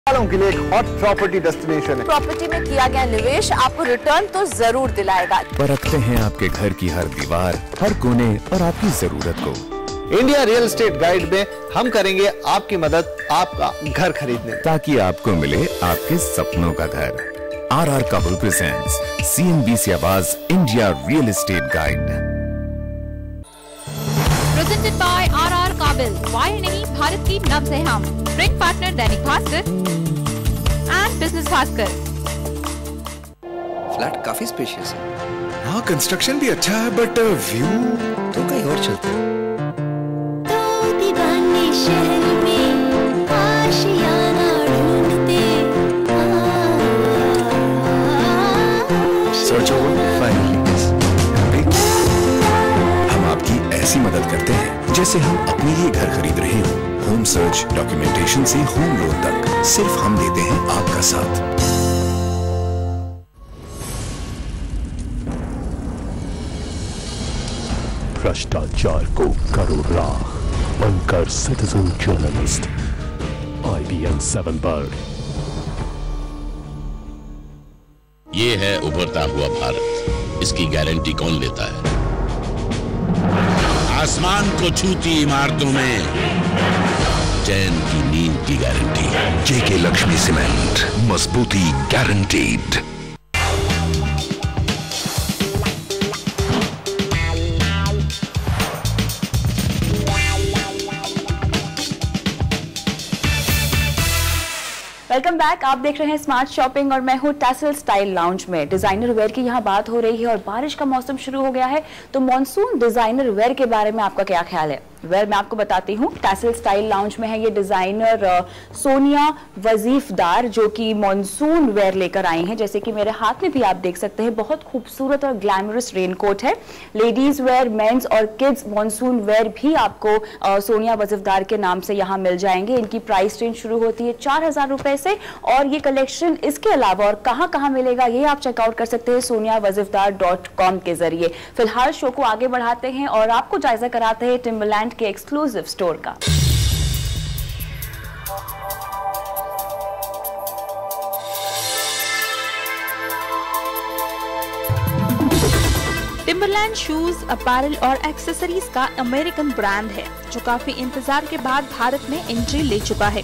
वालों के लिए एक हॉट प्रॉपर्टी डेस्टिनेशन है। प्रॉपर्टी में किया गया निवेश आपको रिटर्न तो जरूर दिलाएगा। परखते हैं आपके घर की हर दीवार, हर कोने और आपकी जरूरत को। इंडिया रियल एस्टेट गाइड में हम करेंगे आपकी मदद आपका घर खरीदने में, ताकि आपको मिले आपके सपनों का घर। RR Kabul presents CNBC आवाज India real estate guide. Presented by RR Kabul, wire नहीं भारत की नब्ज है हम। Break partner Dainik Bhaskar and business Bhaskar. Flat काफी स्पेशियस है। हाँ, कंस्ट्रक्शन भी अच्छा है, बट व्यू तो कहीं और चलते हैं। तो दीवाने शहर में आशियाना ढूंढते, सर्च ओवर फाइनली हम आपकी ऐसी मदद करते हैं जैसे हम अपने लिए घर खरीद रहे हो। होम सर्च, डॉक्यूमेंटेशन से होम लोन तक, सिर्फ हम देते हैं आपका साथ। भ्रष्टाचार को करो राख, बनकर सिटीजन जर्नलिस्ट। IBN 7 पर। ये है उभरता हुआ भारत, इसकी गारंटी कौन लेता है? आसमान को छूती इमारतों में चैन की नींद की गारंटी। JK लक्ष्मी सीमेंट, मजबूती गारंटीड। Welcome back. आप देख रहे हैं स्मार्ट शॉपिंग और मैं हूं टैसल स्टाइल लाउंज में। डिजाइनर वेयर की यहाँ बात हो रही है और बारिश का मौसम शुरू हो गया है, तो मॉनसून डिजाइनर वेयर के बारे में आपका क्या ख्याल है? वेयर मैं आपको बताती हूँ, टैसल स्टाइल लाउंज में है ये डिजाइनर सोनिया वजीफदार, जो कि मॉनसून वेयर लेकर आई हैं। जैसे कि मेरे हाथ में भी आप देख सकते हैं, बहुत खूबसूरत और ग्लैमरस रेनकोट है। लेडीज वेयर, मेंस और किड्स मॉनसून वेयर भी आपको सोनिया वजीफदार के नाम से यहाँ मिल जाएंगे। इनकी प्राइस रेंज शुरू होती है 4000 रुपए से, और ये कलेक्शन इसके अलावा और कहाँ मिलेगा ये आप चेकआउट कर सकते हैं soniawazifdar.com के जरिए। फिलहाल शो को आगे बढ़ाते हैं और आपको जायजा कराते हैं टिम्बरलैंड के एक्सक्लूसिव स्टोर का। टिम्बरलैंड शूज, अपैरल और एक्सेसरीज का अमेरिकन ब्रांड है, जो काफी इंतजार के बाद भारत में एंट्री ले चुका है।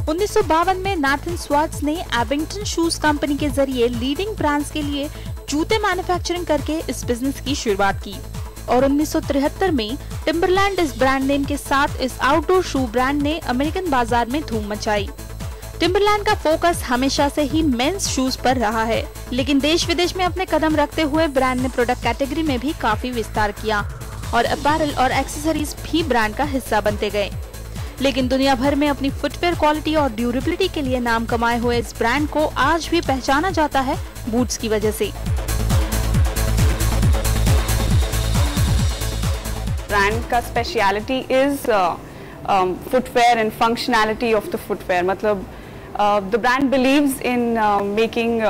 1952 में नाथन स्वाट्स ने एबिंगटन शूज कंपनी के जरिए लीडिंग ब्रांड्स के लिए जूते मैन्युफैक्चरिंग करके इस बिजनेस की शुरुआत की, और 1973 में टिम्बरलैंड इस ब्रांड नेम के साथ इस आउटडोर शू ब्रांड ने अमेरिकन बाजार में धूम मचाई। टिम्बरलैंड का फोकस हमेशा से ही मेंस शूज पर रहा है, लेकिन देश विदेश में अपने कदम रखते हुए ब्रांड ने प्रोडक्ट कैटेगरी में भी काफी विस्तार किया और अपैरल और एक्सेसरीज भी ब्रांड का हिस्सा बनते गए। लेकिन दुनिया भर में अपनी फुटवेयर क्वालिटी और ड्यूरेबिलिटी के लिए नाम कमाए हुए इस ब्रांड को आज भी पहचाना जाता है बूट्स की वजह से। ब्रांड का speciality is footwear and functionality of the footwear. मतलब the brand believes in making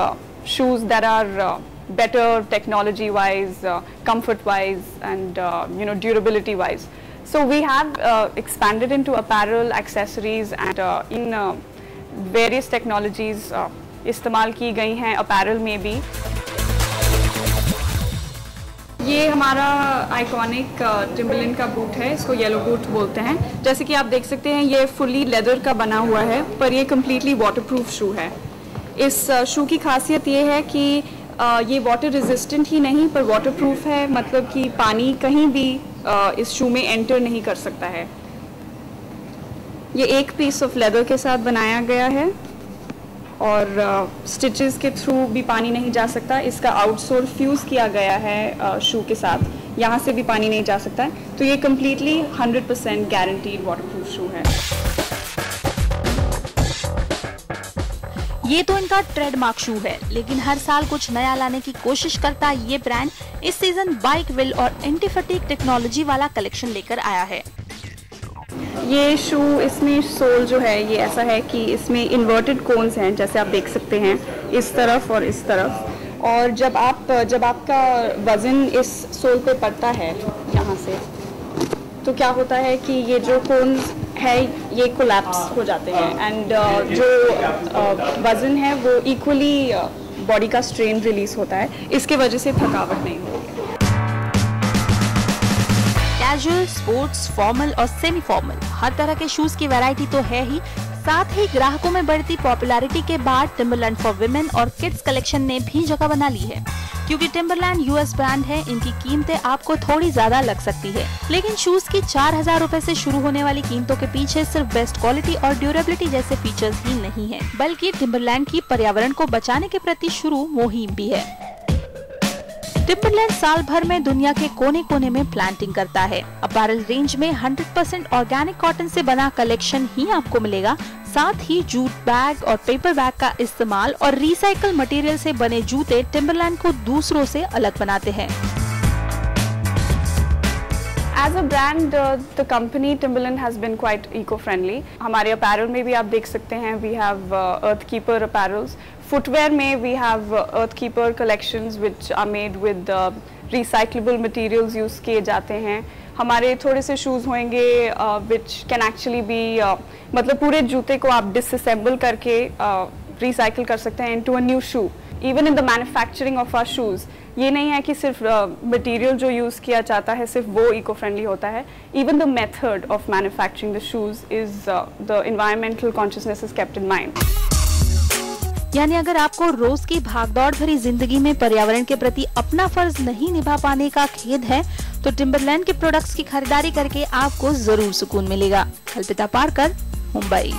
shoes that are better technology wise, comfort wise and durability wise. So we have expanded into apparel, accessories and in various technologies इस्तेमाल की गई हैं apparel में भी। ये हमारा iconic Timberland का बूट है, इसको येलो बूट बोलते हैं। जैसे कि आप देख सकते हैं, ये फुली लेदर का बना हुआ है, पर ये कम्प्लीटली वाटरप्रूफ शू है। इस शू की खासियत ये है कि ये वाटर रेजिस्टेंट ही नहीं पर वाटरप्रूफ है, मतलब कि पानी कहीं भी इस शू में एंटर नहीं कर सकता है। ये एक पीस ऑफ लेदर के साथ बनाया गया है और स्टिचेस के थ्रू भी पानी नहीं जा सकता। इसका आउटसोल फ्यूज़ किया गया है शू के साथ, यहाँ से भी पानी नहीं जा सकता है। तो ये कम्प्लीटली 100% गारंटीड वाटरप्रूफ शू है। ये तो इनका ट्रेडमार्क शू है, लेकिन हर साल कुछ नया लाने की कोशिश करता ये ब्रांड इस सीजन बाइक व्हील और एंटी फटीग टेक्नोलॉजी वाला कलेक्शन लेकर आया है। ये शू, इसमें सोल जो है ये ऐसा है कि इसमें इन्वर्टेड कोन्स हैं, जैसे आप देख सकते हैं, इस तरफ और इस तरफ। और जब आपका वजन इस सोल पे पड़ता है यहाँ से, तो क्या होता है कि ये जो कोन्स है ये कोलैप्स हो जाते हैं एंड जो वजन है वो इक्वली बॉडी का स्ट्रेन रिलीज होता है, इसके वजह से थकावट नहीं होती है। कैजुअल, स्पोर्ट्स, फॉर्मल और सेमी फॉर्मल हर तरह के शूज की वैरायटी तो है ही, साथ ही ग्राहकों में बढ़ती पॉपुलैरिटी के बाद टिम्बरलैंड फॉर विमेन और किड्स कलेक्शन ने भी जगह बना ली है। क्योंकि टिम्बरलैंड यूएस ब्रांड है, इनकी कीमतें आपको थोड़ी ज्यादा लग सकती है, लेकिन शूज की 4000 रुपए से शुरू होने वाली कीमतों के पीछे सिर्फ बेस्ट क्वालिटी और ड्यूरेबिलिटी जैसे फीचर्स ही नहीं है, बल्कि टिम्बरलैंड की पर्यावरण को बचाने के प्रति शुरू मुहिम भी है। टिम्बरलैंड साल भर में दुनिया के कोने कोने में प्लांटिंग करता है। अपैरल रेंज में 100% ऑर्गेनिक कॉटन से बना कलेक्शन ही आपको मिलेगा, साथ ही जूट बैग और पेपर बैग का इस्तेमाल और रिसाइकल मटेरियल से बने जूते टिम्बरलैंड को दूसरों से अलग बनाते हैं। As a brand, the company Timberland has been quite eco-friendly. हमारे apparel में भी आप देख सकते हैं, we have Earthkeeper apparels. Footwear में we have Earthkeeper collections which are made with recyclable materials use किए जाते हैं। हमारे थोड़े से शूज़ होंगे which can actually be मतलब पूरे जूते को आप डिसअसेंबल करके रिसाइकल कर सकते हैं into a new shoe. Even in the manufacturing of our shoes, ये नहीं है कि सिर्फ मटेरियल जो यूज़ किया जाता है सिर्फ वो इको फ्रेंडली होता है, even the method of manufacturing the shoes is the environmental consciousness is kept in mind. यानी अगर आपको रोज की भागदौड़ भरी जिंदगी में पर्यावरण के प्रति अपना फर्ज नहीं निभा पाने का खेद है, तो टिम्बरलैंड के प्रोडक्ट्स की खरीदारी करके आपको जरूर सुकून मिलेगा। कल्पिता पारकर, मुंबई।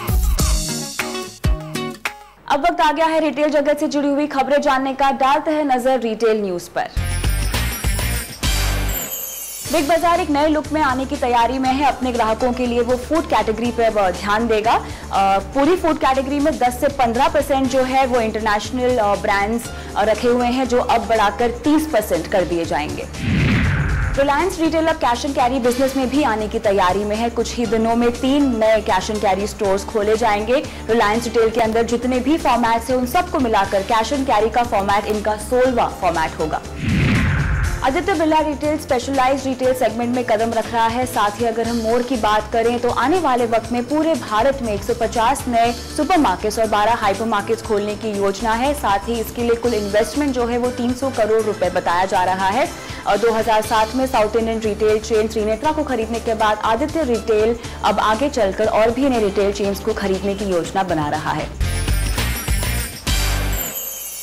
अब वक्त आ गया है रिटेल जगत से जुड़ी हुई खबरें जानने का। डालते हैं नजर रिटेल न्यूज पर। बिग बाजार एक नए लुक में आने की तैयारी में है। अपने ग्राहकों के लिए वो फूड कैटेगरी पर ध्यान देगा। पूरी फूड कैटेगरी में 10 से 15% जो है वो इंटरनेशनल ब्रांड्स रखे हुए हैं, जो अब बढ़ाकर 30% कर दिए जाएंगे। रिलायंस रिटेल अब कैश एंड कैरी बिजनेस में भी आने की तैयारी में है। कुछ ही दिनों में 3 नए कैश एंड कैरी स्टोर्स खोले जाएंगे। रिलायंस रिटेल के अंदर जितने भी फॉर्मेट्स हैं उन सबको मिलाकर कैश एंड कैरी का फॉर्मेट इनका 16वां फॉर्मेट होगा। Aditya Birla retail specialised retail segment में कदम रख रहा है। साथ ही अगर हम मोड़ की बात करें तो आने वाले वक्त में पूरे भारत में 150 नए सुपरमार्केट्स और 12 हाइपरमार्केट्स खोलने की योजना है। साथ ही इसके लिए कुल इन्वेस्टमेंट जो है वो 300 करोड़ रुपए बताया जा रहा है। 2007 में south Indian retail chain Trinetra को खरीदने के बाद आदित्य रिटेल अब आगे चलकर और भी नए रिटेल चेन्स को खरीदने की योजना बना रहा है।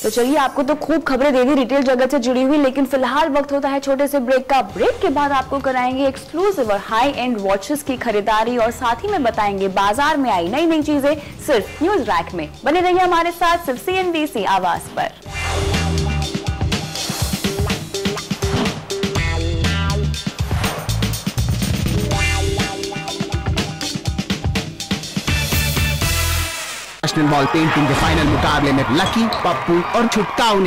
तो चलिए, आपको तो खूब खबरें दे दी रिटेल जगत से जुड़ी हुई, लेकिन फिलहाल वक्त होता है छोटे से ब्रेक का। ब्रेक के बाद आपको कराएंगे एक्सक्लूसिव और हाई एंड वॉचेस की खरीदारी और साथ ही में बताएंगे बाजार में आई नई नई चीजें सिर्फ न्यूज रैक में। बने रहिए हमारे साथ सिर्फ CNBC आवाज पर। नेशनल वॉल पेंटिंग के फाइनल मुकाबले में लकी, पप्पू और छुटकाऊ ने